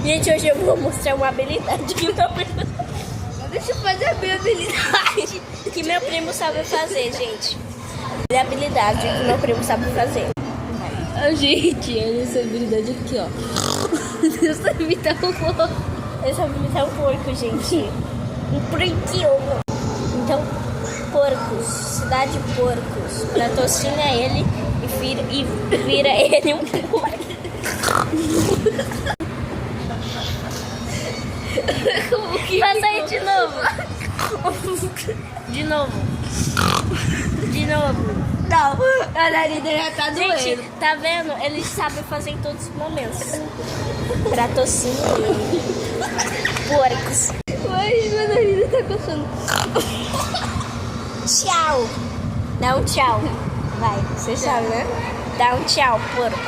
Gente, hoje eu vou mostrar uma habilidade que meu primo... Deixa eu fazer a minha habilidade. que meu primo sabe fazer, gente. É a habilidade que meu primo sabe fazer. Gente, olha essa habilidade aqui, ó. Eu sei imitar um porco. Eu sabe imitar um porco, gente. Um porquinho. Então, porcos. Cidade de porcos. Patrocina ele e vira ele um porco. Como que Faz aí de novo. De novo. De novo. Não, a nariz já tá doendo. Gente, tá vendo? Eles sabem fazer em todos os momentos. Patrocina ele. Porcos. Mas meu nariz tá coçando. Tchau. Dá um tchau. Vai, você sabe, né? Dá um tchau, porco.